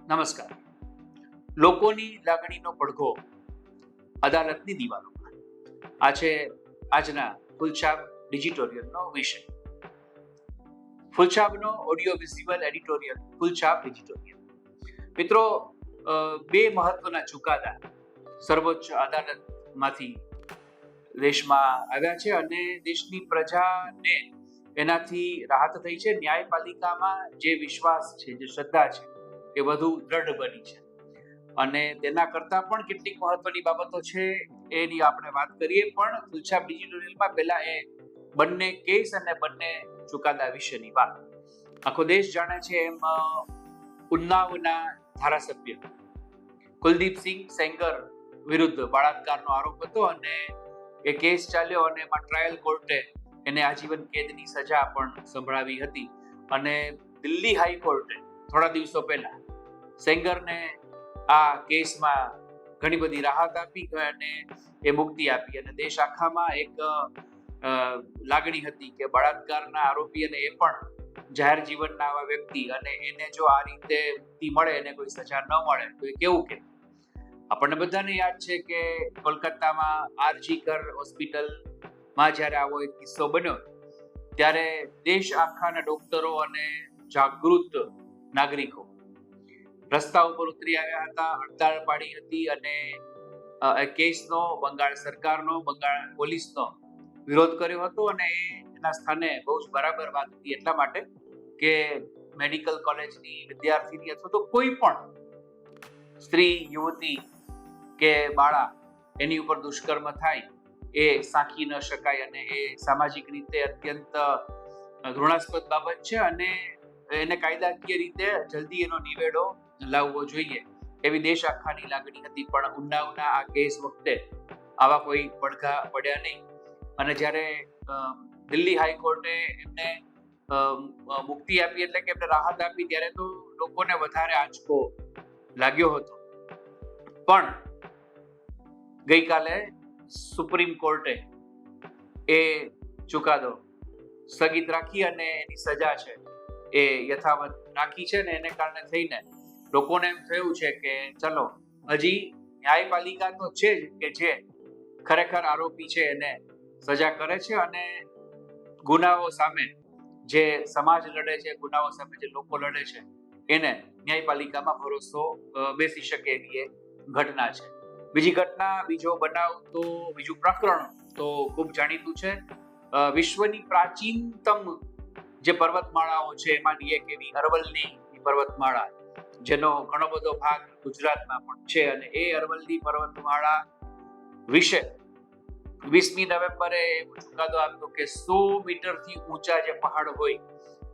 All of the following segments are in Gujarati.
નમસ્કાર. લોકોની લાગણીનો પડઘો અદાલતની દિવાલોમાં. આ છે આજના ફૂલછાપ ડિજિટોરિયલનો વિષય. ફૂલછાપનો ઓડિયો વિઝ્યુઅલ એડિટોરિયલ ફૂલછાપ ડિજિટોરિયલ. મિત્રો, બે મહત્વના ચુકાદા સર્વોચ્ચ અદાલતમાંથી દેશમાં આવ્યા છે અને દેશની પ્રજાને એનાથી રાહત થઈ છે. ન્યાયપાલિકામાં જે વિશ્વાસ છે, જે શ્રદ્ધા છે, એ વધુ દ્રઢ બની છે. અને તેના કરતા પણ કેટલીક મહત્વની બાબતો છે, એની આપણે વાત કરીએ. પણ ફૂલછાપ ડિજિટોરિયલમાં પહેલા એ બંને કેસ અને બંને ચુકાદા વિશેની વાત. આખો દેશ જાણે છે એમ ઉન્નાવના ધારાસભ્ય કુલદીપસિંહ સેંગર વિરુદ્ધ બળાત્કારનો આરોપ હતો અને એ કેસ ચાલ્યો અને એમાં ટ્રાયલ કોર્ટે એને આજીવન કેદની સજા પણ સંભળાવી હતી. અને દિલ્હી હાઈકોર્ટે થોડા દિવસો પહેલા સેંગરને આ કેસમાં ઘણી બધી રાહત આપી અને એ મુક્તિ આપી. અને દેશ આખામાં એક લાગણી હતી કે બળાત્કારના આરોપી અને એ પણ જાહેર જીવનના આવા વ્યક્તિ, અને એને જો આ રીતે મુક્તિ મળે, એને કોઈ સજા ન મળે તો એ કેવું કે. આપણને બધાને યાદ છે કે કોલકાતામાં આરજીકર હોસ્પિટલમાં જ્યારે આવો એક કિસ્સો બન્યો ત્યારે દેશ આખાના ડોક્ટરો અને જાગૃત નાગરિકો રસ્તા ઉપર ઉતરી આવ્યા હતા, હડતાળ પાડી હતી અને કેસનો બંગાળ સરકારનો, બંગાળ પોલીસનો વિરોધ કર્યો હતો. અને એના સ્થાને બહુ જ બરાબર વાત હતી, એટલા માટે કે મેડિકલ કોલેજની વિદ્યાર્થીની અથવા તો કોઈ પણ સ્ત્રી, યુવતી કે બાળા એની ઉપર દુષ્કર્મ થાય એ સાંખી ન શકાય અને એ સામાજિક રીતે અત્યંત ઘૃણાસ્પદ બાબત છે અને એને કાયદાકીય રીતે જલ્દી એનો નિવેડો લાવવો જોઈએ, એવી દેશ આખાની લાગણી હતી. પણ ઉન્નાવના આ કેસ વખતે આવા કોઈ પડઘા પડ્યા નહીં. અને જ્યારે દિલ્હી હાઈકોર્ટે એમને મુક્તિ આપી, એટલે કે એમને રાહત આપી, ત્યારે તો લોકોને વધારે આંચકો લાગ્યો હતો. પણ ગઈકાલે સુપ્રીમ કોર્ટે એ ચુકાદો સ્થગિત રાખી અને એની સજા છે એ યથાવત રાખી છે. ને એને કારણે થઈને લોકોને એમ થયું છે કે ચલો, હજી ન્યાયપાલિકા તો છે જ કે જે ખરેખર આરોપી છે એને સજા કરે છે અને ગુનાઓ સામે જે સમાજ લડે છે, ગુનાઓ સામે જે લોકો લડે છે, એને ન્યાયપાલિકામાં ભરોસો બેસી શકે એવી એ ઘટના છે. બીજી ઘટના, બીજો બનાવ, તો બીજું પ્રકરણ તો ખૂબ જાણીતું છે. વિશ્વની પ્રાચીનતમ જે પર્વતમાળાઓ છે એમાંની એક એવી અરવલ્લી પર્વતમાળા, જેનો ઘણો બધો ભાગ ગુજરાતમાં પણ છે. અને એ અરવલ્લી પર્વતમાળા વિશે 20મી નવેમ્બરે ચુકાદો આપ્યો કે 100 મીટરથી ઊંચા જે પહાડ હોય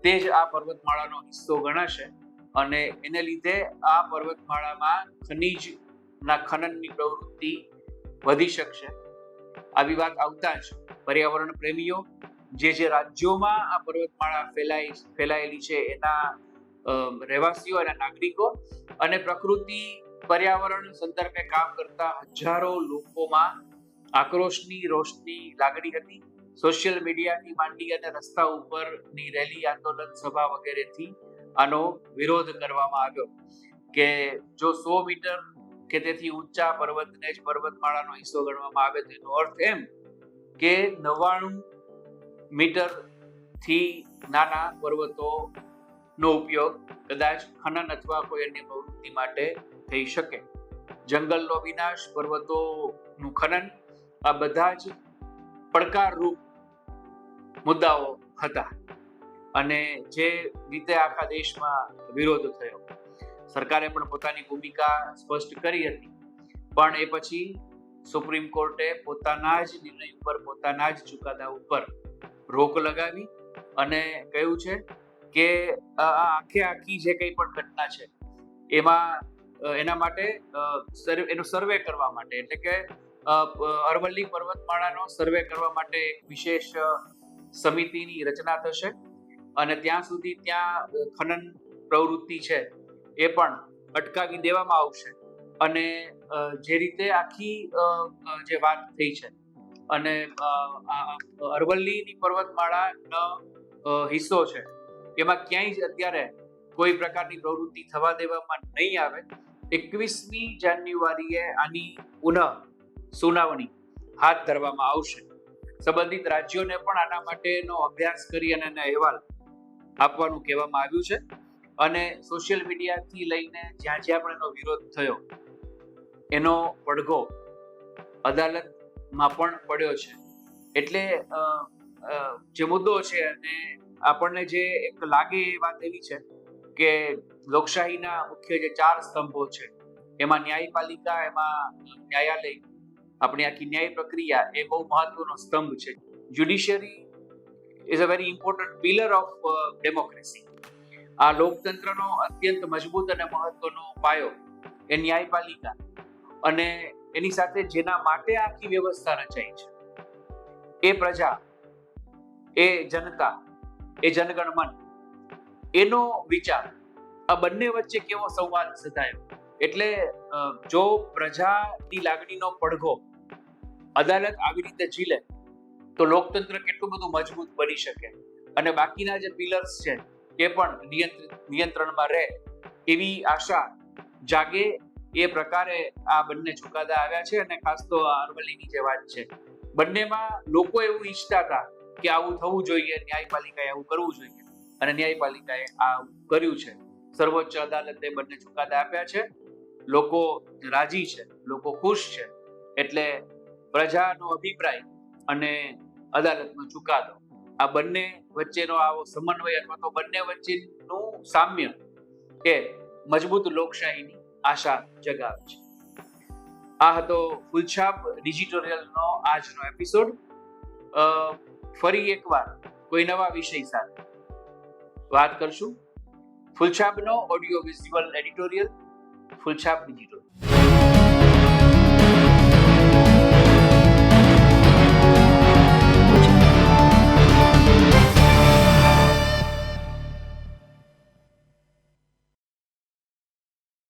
તે જ આ પર્વતમાળાનો હિસ્સો ગણાશે. અને એને લીધે આ પર્વતમાળામાં ખનીજના ખનનની પ્રવૃત્તિ વધી શકશે. આવી વાત આવતા જ પર્યાવરણ પ્રેમીઓ, જે રાજ્યોમાં આ પર્વતમાળા ફેલાયેલી છે એના રહેવાસીઓ, એના નાગરિકો અને પ્રકૃતિ પર્યાવરણ સંદર્ભે કામ કરતા હજારો લોકોમાં આક્રોશની રોષની લાગણી હતી. સોશિયલ મીડિયાથી માંડી અને રસ્તા ઉપરની રેલી, આંદોલન, સભા વગેરેથી આનો વિરોધ કરવામાં આવ્યો કે જો 100 મીટર કે તેથી ઊંચા પર્વતને જ પર્વતમાળાનો હિસ્સો ગણવામાં આવે તો એનો અર્થ એમ કે 99 મીટરથી નાના પર્વતોનો ઉપયોગ કદાચ ખનન અથવા કોઈ અન્ય પ્રવૃત્તિ માટે થઈ શકે. જંગલનો વિનાશ, પર્વતોનું ખનન, આ બધા જ પડકારરૂપ મુદ્દાઓ હતા. અને જે રીતે આખા દેશમાં વિરોધ થયો, સરકારે પણ પોતાની ભૂમિકા સ્પષ્ટ કરી હતી. પણ એ પછી સુપ્રીમ કોર્ટે પોતાના જ નિર્ણય ઉપર, પોતાના જ ચુકાદા ઉપર રોક લગાવી અને કહ્યું છે કે આખી જે કંઈ પણ ઘટના છે એમાં એના માટે એનો સર્વે કરવા માટે, એટલે કે અરવલ્લી પર્વતમાળાનો સર્વે કરવા માટે એક વિશેષ સમિતિની રચના થશે. અને ત્યાં સુધી ત્યાં ખનન પ્રવૃત્તિ છે એ પણ અટકાવી દેવામાં આવશે. અને જે રીતે આખી જે વાત થઈ છે અને અરવલ્લીની પર્વતમાળાનો હિસ્સો છે એમાં ક્યાંય જ અત્યારે કોઈ પ્રકારની પ્રવૃત્તિ થવા દેવામાં નહીં આવે. 21મી જાન્યુઆરીએ આની પુનઃ સુનાવણી હાથ ધરવામાં આવશે. સંબંધિત રાજ્યોને પણ આના માટેનો અભ્યાસ કરી અને એનો અહેવાલ આપવાનું કહેવામાં આવ્યું છે. અને સોશિયલ મીડિયાથી લઈને જ્યાં જ્યાં પણ એનો વિરોધ થયો એનો પડઘો અદાલતમાં પણ પડ્યો છે. એટલે જે મુદ્દો છે અને આપણને જે એક લાગે એ વાત એવી છે કે લોકશાહીના મુખ્ય જે 4 સ્તંભો છે એમાં ન્યાયપાલિકા, એમાં ન્યાયાલય, આપણી આખી ન્યાય પ્રક્રિયા એ બહુ મહત્વનો સ્તંભ છે. Judiciary is a very important pillar of democracy. આ લોકતંત્રનો અત્યંત મજબૂત અને મહત્વનો પાયો એ ન્યાયપાલિકા અને એની સાથે જેના માટે આખી વ્યવસ્થા રચાઈ છે એ પ્રજા, એ જનતા, એ જનગણમન, એનો વિચાર, આ બંને વચ્ચે કેવો સંવાદ સધાયો. એટલે જો પ્રજાની લાગણીનો પડઘો અદાલત આવી રીતે ઝીલે તો લોકતંત્ર કેટલું બધું મજબૂત બની શકે અને બાકીના જે પિલર્સ છે એ પણ નિયંત્રણમાં રહે એવી આશા જાગે. એ પ્રકારે આ બંને ચુકાદા આવ્યા છે. અને ખાસ તો અરવલ્લીની જે વાત છે, બંનેમાં લોકો એવું ઈચ્છતા હતા કે આવું થવું જોઈએ, ન્યાયપાલિકાએ આવું કરવું જોઈએ અને ન્યાયપાલિકાએ આ કર્યું છે. સર્વોચ્ચ અદાલતે બંને ચુકાદા આપ્યા છે. લોકો રાજી છે, લોકો ખુશ છે. એટલે પ્રજાનો અભિપ્રાય અને અદાલતનો ચુકાદો, આ બંને વચ્ચેનો આવો સમન્વય અથવા તો બંને વચ્ચેનું સામ્ય એ મજબૂત લોકશાહીની આશા જગાવે છે. આ હતો ફૂલછાપ ડિજિટોરિયલનો આજનો એપિસોડ. ફરી એકવાર કોઈ નવા વિષય સાથે વાત કરશું. ફૂલછાપનો audio visual editorial, Phulchhab digital.